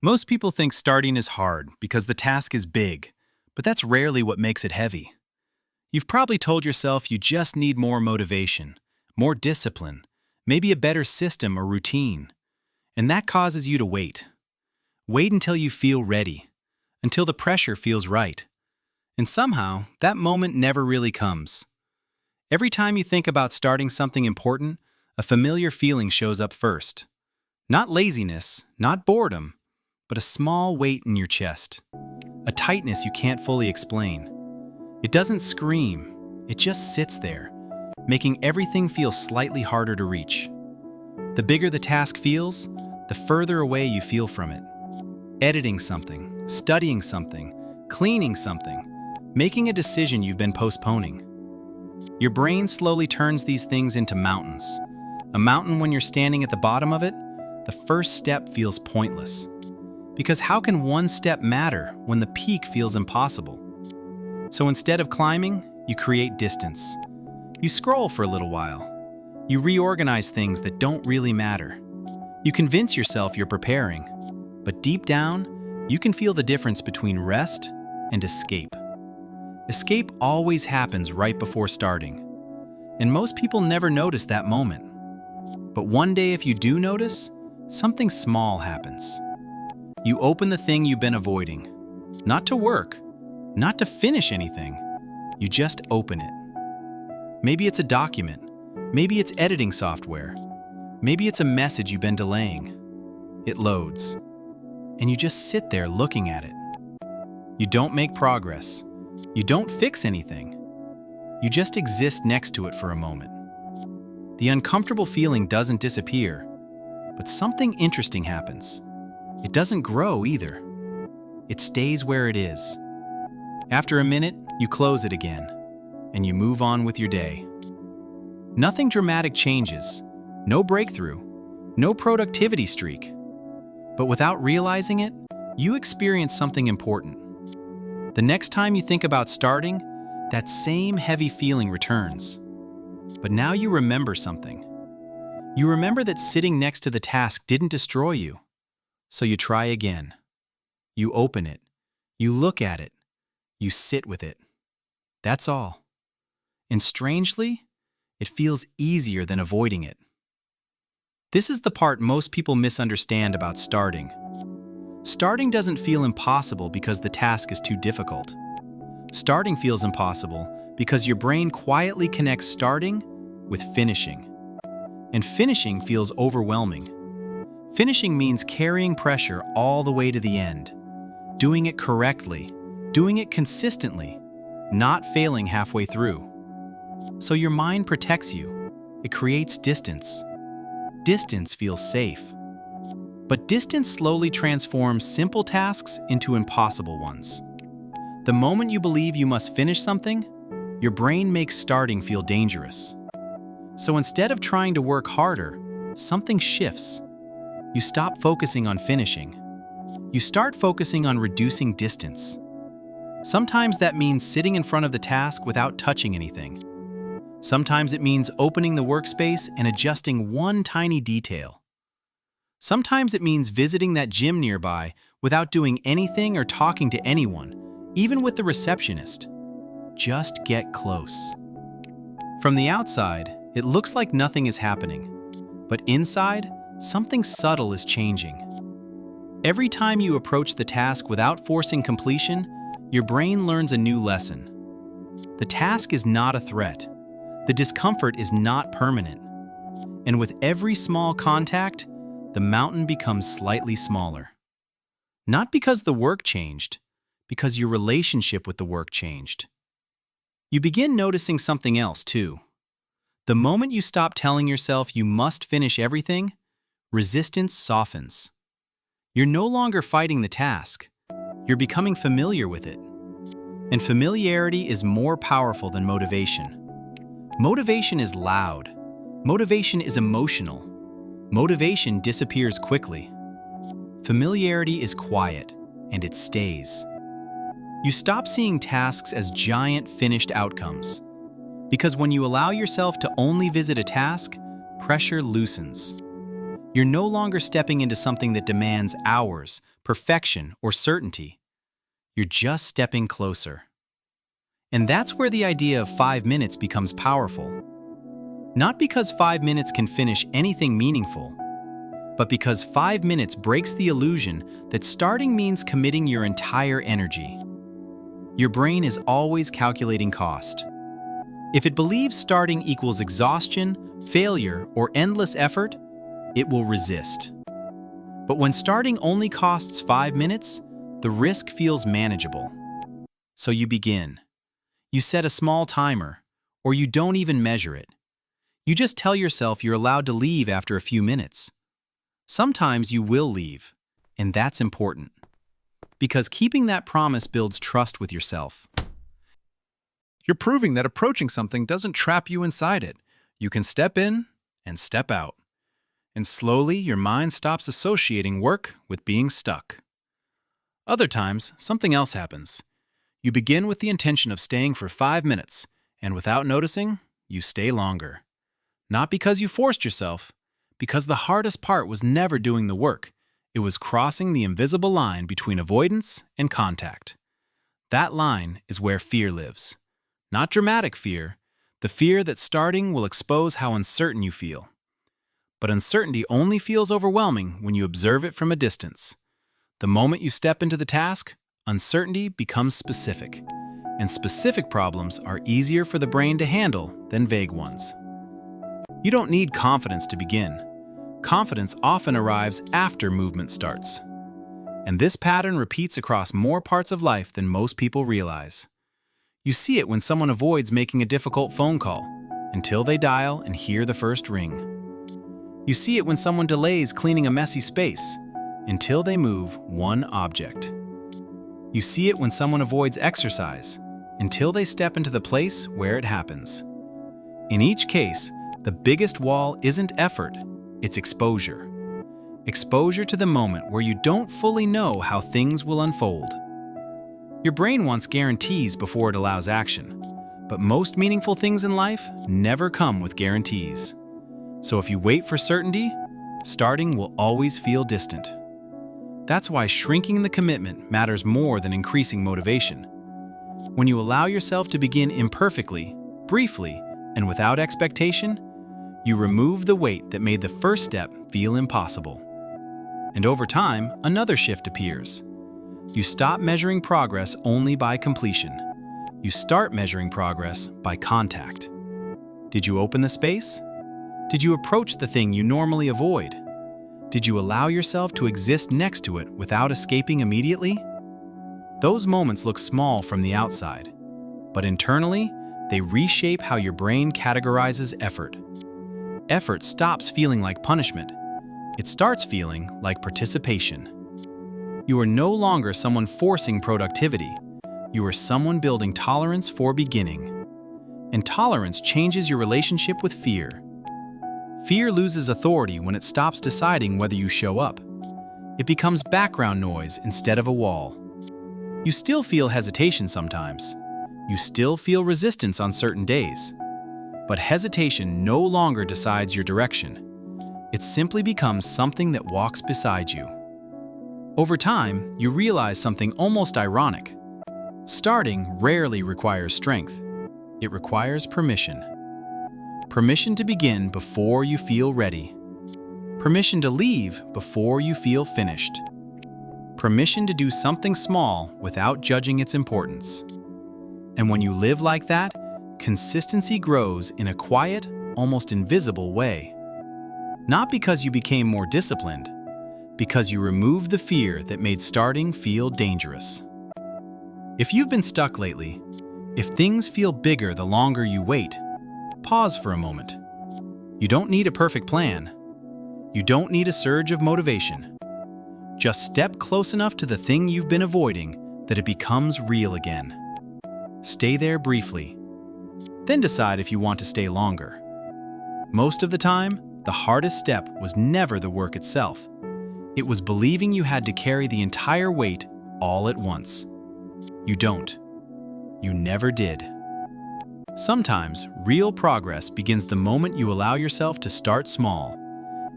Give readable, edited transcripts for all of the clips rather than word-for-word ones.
Most people think starting is hard because the task is big, but that's rarely what makes it heavy. You've probably told yourself you just need more motivation, more discipline, maybe a better system or routine, and that causes you to wait. Wait until you feel ready, until the pressure feels right. And somehow, that moment never really comes. Every time you think about starting something important, a familiar feeling shows up first. Not laziness, not boredom, but a small weight in your chest. A tightness you can't fully explain. It doesn't scream, it just sits there, making everything feel slightly harder to reach. The bigger the task feels, the further away you feel from it. Editing something, studying something, cleaning something, making a decision you've been postponing. Your brain slowly turns these things into mountains. A mountain, when you're standing at the bottom of it, the first step feels pointless. Because how can one step matter when the peak feels impossible? So instead of climbing, you create distance. You scroll for a little while. You reorganize things that don't really matter. You convince yourself you're preparing. But deep down, you can feel the difference between rest and escape. Escape always happens right before starting. And most people never notice that moment. But one day, if you do notice, something small happens. You open the thing you've been avoiding. Not to work, not to finish anything. You just open it. Maybe it's a document. Maybe it's editing software. Maybe it's a message you've been delaying. It loads. And you just sit there looking at it. You don't make progress. You don't fix anything. You just exist next to it for a moment. The uncomfortable feeling doesn't disappear, but something interesting happens. It doesn't grow either. It stays where it is. After a minute, you close it again, and you move on with your day. Nothing dramatic changes, no breakthrough, no productivity streak. But without realizing it, you experience something important. The next time you think about starting, that same heavy feeling returns. But now you remember something. You remember that sitting next to the task didn't destroy you. So you try again. You open it. You look at it. You sit with it. That's all. And strangely, it feels easier than avoiding it. This is the part most people misunderstand about starting. Starting doesn't feel impossible because the task is too difficult. Starting feels impossible because your brain quietly connects starting with finishing. And finishing feels overwhelming. Finishing means carrying pressure all the way to the end, doing it correctly, doing it consistently, not failing halfway through. So your mind protects you. It creates distance. Distance feels safe. But distance slowly transforms simple tasks into impossible ones. The moment you believe you must finish something, your brain makes starting feel dangerous. So instead of trying to work harder, something shifts. You stop focusing on finishing. You start focusing on reducing distance. Sometimes that means sitting in front of the task without touching anything. Sometimes it means opening the workspace and adjusting one tiny detail. Sometimes it means visiting that gym nearby without doing anything or talking to anyone, even with the receptionist. Just get close. From the outside, it looks like nothing is happening, but inside, something subtle is changing. Every time you approach the task without forcing completion, your brain learns a new lesson. The task is not a threat. The discomfort is not permanent. And with every small contact, the mountain becomes slightly smaller. Not because the work changed, because your relationship with the work changed. You begin noticing something else too. The moment you stop telling yourself you must finish everything, resistance softens. You're no longer fighting the task. You're becoming familiar with it. And familiarity is more powerful than motivation. Motivation is loud. Motivation is emotional. Motivation disappears quickly. Familiarity is quiet, and it stays. You stop seeing tasks as giant finished outcomes. Because when you allow yourself to only visit a task, pressure loosens. You're no longer stepping into something that demands hours, perfection, or certainty. You're just stepping closer. And that's where the idea of 5 minutes becomes powerful. Not because 5 minutes can finish anything meaningful, but because 5 minutes breaks the illusion that starting means committing your entire energy. Your brain is always calculating cost. If it believes starting equals exhaustion, failure, or endless effort, it will resist. But when starting only costs 5 minutes, the risk feels manageable. So you begin. You set a small timer, or you don't even measure it. You just tell yourself you're allowed to leave after a few minutes. Sometimes you will leave, and that's important. Because keeping that promise builds trust with yourself. You're proving that approaching something doesn't trap you inside it. You can step in and step out. And slowly, your mind stops associating work with being stuck. Other times, something else happens. You begin with the intention of staying for 5 minutes, and without noticing, you stay longer. Not because you forced yourself, because the hardest part was never doing the work. It was crossing the invisible line between avoidance and contact. That line is where fear lives. Not dramatic fear, the fear that starting will expose how uncertain you feel. But uncertainty only feels overwhelming when you observe it from a distance. The moment you step into the task, uncertainty becomes specific, and specific problems are easier for the brain to handle than vague ones. You don't need confidence to begin. Confidence often arrives after movement starts. And this pattern repeats across more parts of life than most people realize. You see it when someone avoids making a difficult phone call until they dial and hear the first ring. You see it when someone delays cleaning a messy space until they move one object. You see it when someone avoids exercise until they step into the place where it happens. In each case, the biggest wall isn't effort, it's exposure. Exposure to the moment where you don't fully know how things will unfold. Your brain wants guarantees before it allows action, but most meaningful things in life never come with guarantees. So if you wait for certainty, starting will always feel distant. That's why shrinking the commitment matters more than increasing motivation. When you allow yourself to begin imperfectly, briefly, and without expectation, you remove the weight that made the first step feel impossible. And over time, another shift appears. You stop measuring progress only by completion. You start measuring progress by contact. Did you open the space? Did you approach the thing you normally avoid? Did you allow yourself to exist next to it without escaping immediately? Those moments look small from the outside, but internally, they reshape how your brain categorizes effort. Effort stops feeling like punishment. It starts feeling like participation. You are no longer someone forcing productivity. You are someone building tolerance for beginning. And tolerance changes your relationship with fear. Fear loses authority when it stops deciding whether you show up. It becomes background noise instead of a wall. You still feel hesitation sometimes. You still feel resistance on certain days. But hesitation no longer decides your direction. It simply becomes something that walks beside you. Over time, you realize something almost ironic. Starting rarely requires strength. It requires permission. Permission to begin before you feel ready. Permission to leave before you feel finished. Permission to do something small without judging its importance. And when you live like that, consistency grows in a quiet, almost invisible way. Not because you became more disciplined, because you removed the fear that made starting feel dangerous. If you've been stuck lately, if things feel bigger the longer you wait, pause for a moment. You don't need a perfect plan. You don't need a surge of motivation. Just step close enough to the thing you've been avoiding that it becomes real again. Stay there briefly. Then decide if you want to stay longer. Most of the time, the hardest step was never the work itself. It was believing you had to carry the entire weight all at once. You don't. You never did. Sometimes, real progress begins the moment you allow yourself to start small.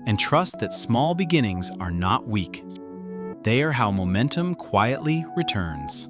and trust that small beginnings are not weak. They are how momentum quietly returns.